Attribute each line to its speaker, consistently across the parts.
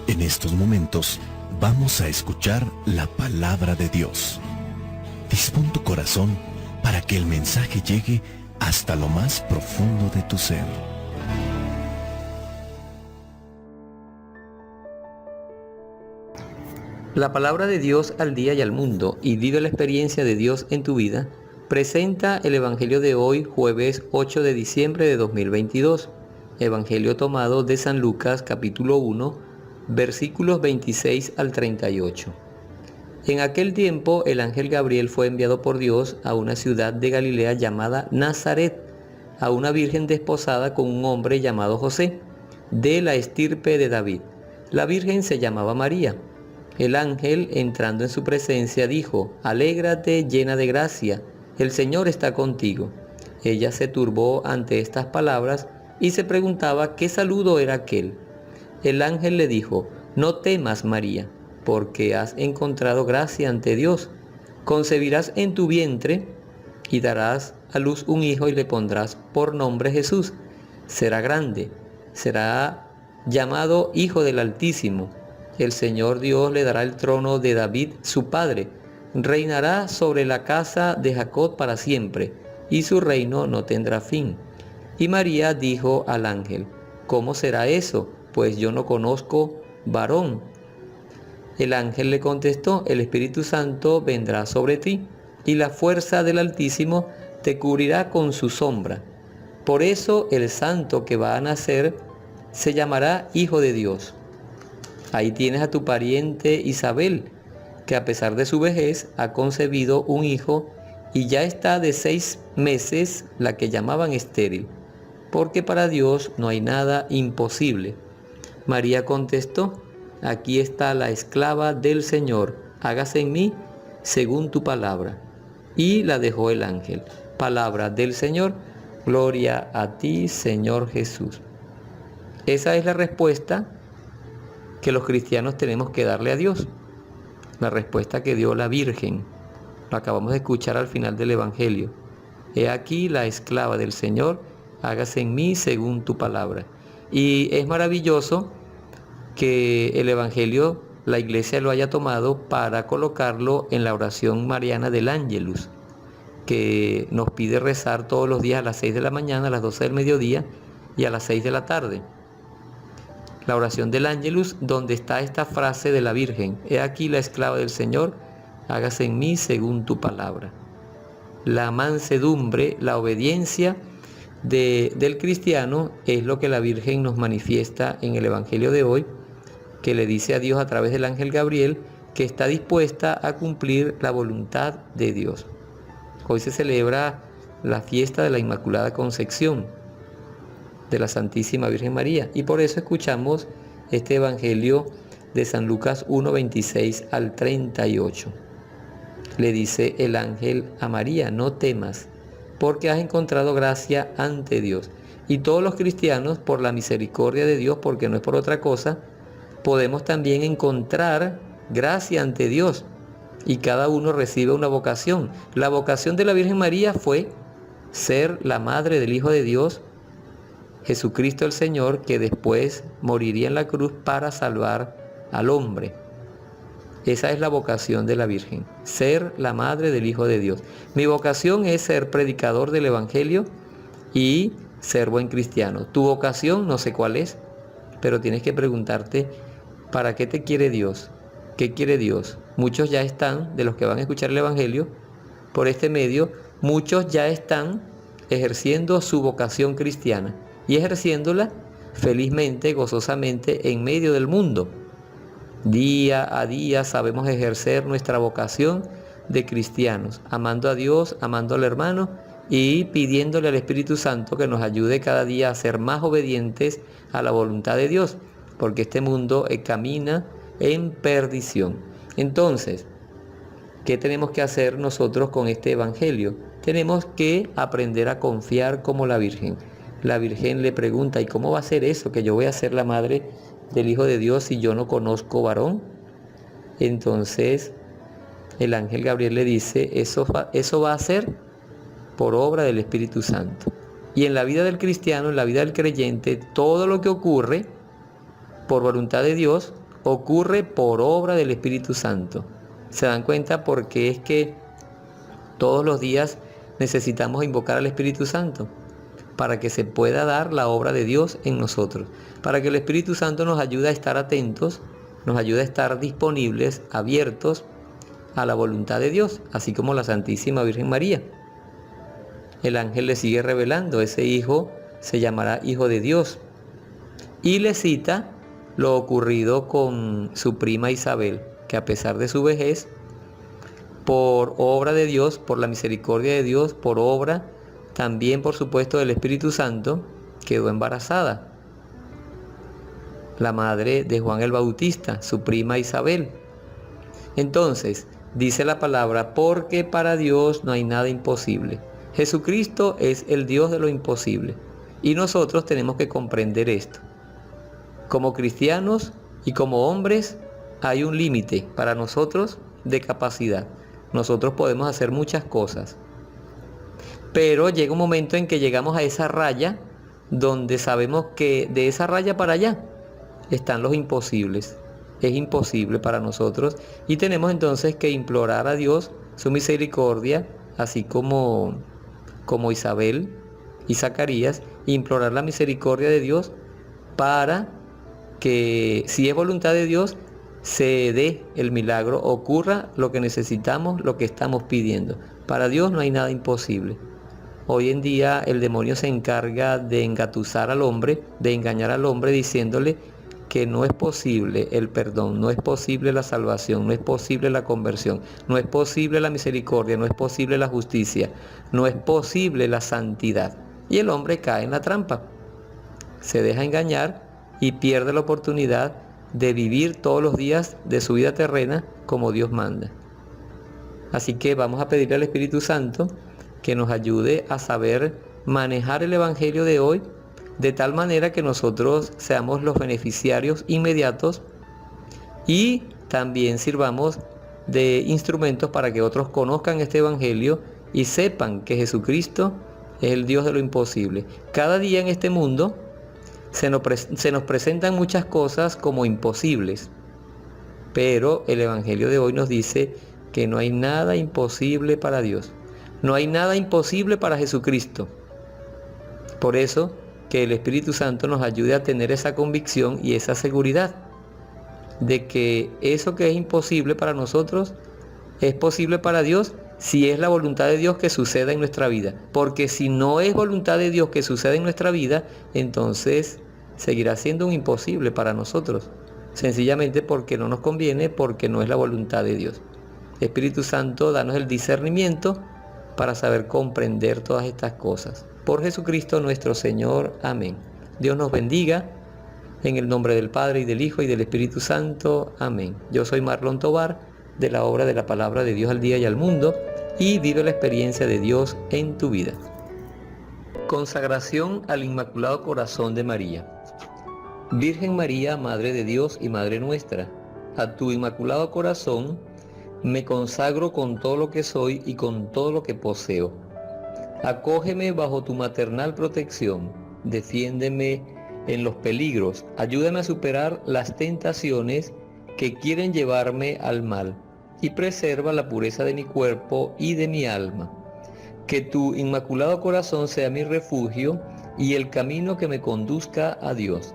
Speaker 1: En estos momentos vamos a escuchar la palabra de Dios. Dispón tu corazón para que el mensaje llegue hasta lo más profundo de tu ser.
Speaker 2: La palabra de Dios al día y al mundo, y vive la experiencia de Dios en tu vida, presenta el Evangelio de hoy, jueves 8 de diciembre de 2022. Evangelio tomado de San Lucas, capítulo 1, versículos 26 al 38. En aquel tiempo el ángel Gabriel fue enviado por Dios a una ciudad de Galilea llamada Nazaret, a una virgen desposada con un hombre llamado José, de la estirpe de David. La virgen se llamaba María. El ángel, entrando en su presencia, dijo: «Alégrate, llena de gracia, el Señor está contigo». Ella se turbó ante estas palabras y se preguntaba qué saludo era aquel. El ángel le dijo: «No temas, María, porque has encontrado gracia ante Dios. Concebirás en tu vientre y darás a luz un hijo y le pondrás por nombre Jesús. Será grande, será llamado Hijo del Altísimo. El Señor Dios le dará el trono de David, su padre. Reinará sobre la casa de Jacob para siempre, y su reino no tendrá fin». Y María dijo al ángel: «¿Cómo será eso? Pues yo no conozco varón». El ángel le contestó: «El Espíritu Santo vendrá sobre ti, y la fuerza del Altísimo te cubrirá con su sombra. Por eso el santo que va a nacer se llamará Hijo de Dios». Ahí tienes a tu pariente Isabel, que a pesar de su vejez ha concebido un hijo y ya está de 6 meses, la que llamaban estéril, porque para Dios no hay nada imposible. María contestó: «Aquí está la esclava del Señor, hágase en mí según tu palabra». Y la dejó el ángel. Palabra del Señor. Gloria a ti, Señor Jesús. Esa es la respuesta que los cristianos tenemos que darle a Dios. La respuesta que dio la Virgen. Lo acabamos de escuchar al final del Evangelio. «He aquí la esclava del Señor, hágase en mí según tu palabra». Y es maravilloso que el Evangelio, la Iglesia lo haya tomado para colocarlo en la oración mariana del Ángelus, que nos pide rezar todos los días a las 6 de la mañana, a las 12 del mediodía y a las 6 de la tarde. La oración del Ángelus, donde está esta frase de la Virgen: «He aquí la esclava del Señor, hágase en mí según tu palabra». La mansedumbre, la obediencia del cristiano es lo que la Virgen nos manifiesta en el Evangelio de hoy, que le dice a Dios a través del ángel Gabriel que está dispuesta a cumplir la voluntad de Dios. Hoy se celebra la fiesta de la Inmaculada Concepción de la Santísima Virgen María, y por eso escuchamos este Evangelio de San Lucas 1, 26 al 38. Le dice el ángel a María: «No temas, porque has encontrado gracia ante Dios». Y todos los cristianos, por la misericordia de Dios, porque no es por otra cosa, podemos también encontrar gracia ante Dios, y cada uno recibe una vocación. La vocación de la Virgen María fue ser la madre del Hijo de Dios, Jesucristo el Señor, que después moriría en la cruz para salvar al hombre. Esa es la vocación de la Virgen, ser la madre del Hijo de Dios. Mi vocación es ser predicador del Evangelio y ser buen cristiano. Tu vocación no sé cuál es, pero tienes que preguntarte: ¿para qué te quiere Dios? ¿Qué quiere Dios? Muchos ya están, de los que van a escuchar el Evangelio, por este medio, muchos ya están ejerciendo su vocación cristiana y ejerciéndola felizmente, gozosamente en medio del mundo. Día a día sabemos ejercer nuestra vocación de cristianos, amando a Dios, amando al hermano y pidiéndole al Espíritu Santo que nos ayude cada día a ser más obedientes a la voluntad de Dios, porque este mundo camina en perdición. Entonces, ¿qué tenemos que hacer nosotros con este Evangelio? Tenemos que aprender a confiar como la Virgen. La Virgen le pregunta: ¿y cómo va a ser eso, que yo voy a ser la madre del Hijo de Dios si yo no conozco varón? Entonces el ángel Gabriel le dice: eso va a ser por obra del Espíritu Santo. Y en la vida del cristiano, en la vida del creyente, todo lo que ocurre por voluntad de Dios ocurre por obra del Espíritu Santo. ¿Se dan cuenta? Porque es que todos los días necesitamos invocar al Espíritu Santo para que se pueda dar la obra de Dios en nosotros, para que el Espíritu Santo nos ayude a estar atentos, nos ayude a estar disponibles, abiertos a la voluntad de Dios, así como la Santísima Virgen María. El ángel le sigue revelando, ese hijo se llamará Hijo de Dios, y le cita lo ocurrido con su prima Isabel, que a pesar de su vejez, por obra de Dios, por la misericordia de Dios, por obra también, por supuesto, del Espíritu Santo, quedó embarazada. La madre de Juan el Bautista, su prima Isabel. Entonces, dice la palabra, porque para Dios no hay nada imposible. Jesucristo es el Dios de lo imposible. Y nosotros tenemos que comprender esto. Como cristianos y como hombres, hay un límite para nosotros de capacidad. Nosotros podemos hacer muchas cosas. Pero llega un momento en que llegamos a esa raya donde sabemos que de esa raya para allá están los imposibles. Es imposible para nosotros y tenemos entonces que implorar a Dios su misericordia, así como Isabel y Zacarías, implorar la misericordia de Dios para que, si es voluntad de Dios, se dé el milagro, ocurra lo que necesitamos, lo que estamos pidiendo. Para Dios no hay nada imposible. Hoy en día el demonio se encarga de engatusar al hombre, de engañar al hombre diciéndole que no es posible el perdón, no es posible la salvación, no es posible la conversión, no es posible la misericordia, no es posible la justicia, no es posible la santidad. Y el hombre cae en la trampa, se deja engañar y pierde la oportunidad de vivir todos los días de su vida terrena como Dios manda. Así que vamos a pedirle al Espíritu Santo que nos ayude a saber manejar el Evangelio de hoy de tal manera que nosotros seamos los beneficiarios inmediatos y también sirvamos de instrumentos para que otros conozcan este Evangelio y sepan que Jesucristo es el Dios de lo imposible. Cada día en este mundo se nos presentan muchas cosas como imposibles, pero el Evangelio de hoy nos dice que no hay nada imposible para Dios. No hay nada imposible para Jesucristo. Por eso, que el Espíritu Santo nos ayude a tener esa convicción y esa seguridad de que eso que es imposible para nosotros es posible para Dios si es la voluntad de Dios que suceda en nuestra vida. Porque si no es voluntad de Dios que suceda en nuestra vida, entonces seguirá siendo un imposible para nosotros. Sencillamente porque no nos conviene, porque no es la voluntad de Dios. Espíritu Santo, danos el discernimiento para saber comprender todas estas cosas. Por Jesucristo nuestro Señor. Amén. Dios nos bendiga. En el nombre del Padre, y del Hijo, y del Espíritu Santo. Amén. Yo soy Marlon Tovar, de la obra de la Palabra de Dios al día y al mundo, y vive la experiencia de Dios en tu vida. Consagración al Inmaculado Corazón de María. Virgen María, Madre de Dios y Madre nuestra, a tu Inmaculado Corazón me consagro con todo lo que soy y con todo lo que poseo. Acógeme bajo tu maternal protección, defiéndeme en los peligros, ayúdame a superar las tentaciones que quieren llevarme al mal y preserva la pureza de mi cuerpo y de mi alma. Que tu Inmaculado Corazón sea mi refugio y el camino que me conduzca a Dios.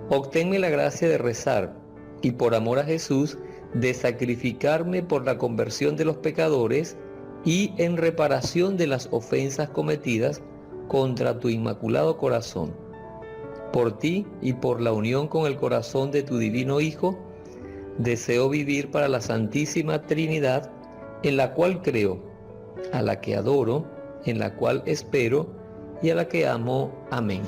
Speaker 2: Obténme la gracia de rezar y, por amor a Jesús, de sacrificarme por la conversión de los pecadores y en reparación de las ofensas cometidas contra tu Inmaculado Corazón. Por ti y por la unión con el corazón de tu Divino Hijo, deseo vivir para la Santísima Trinidad, en la cual creo, a la que adoro, en la cual espero y a la que amo. Amén.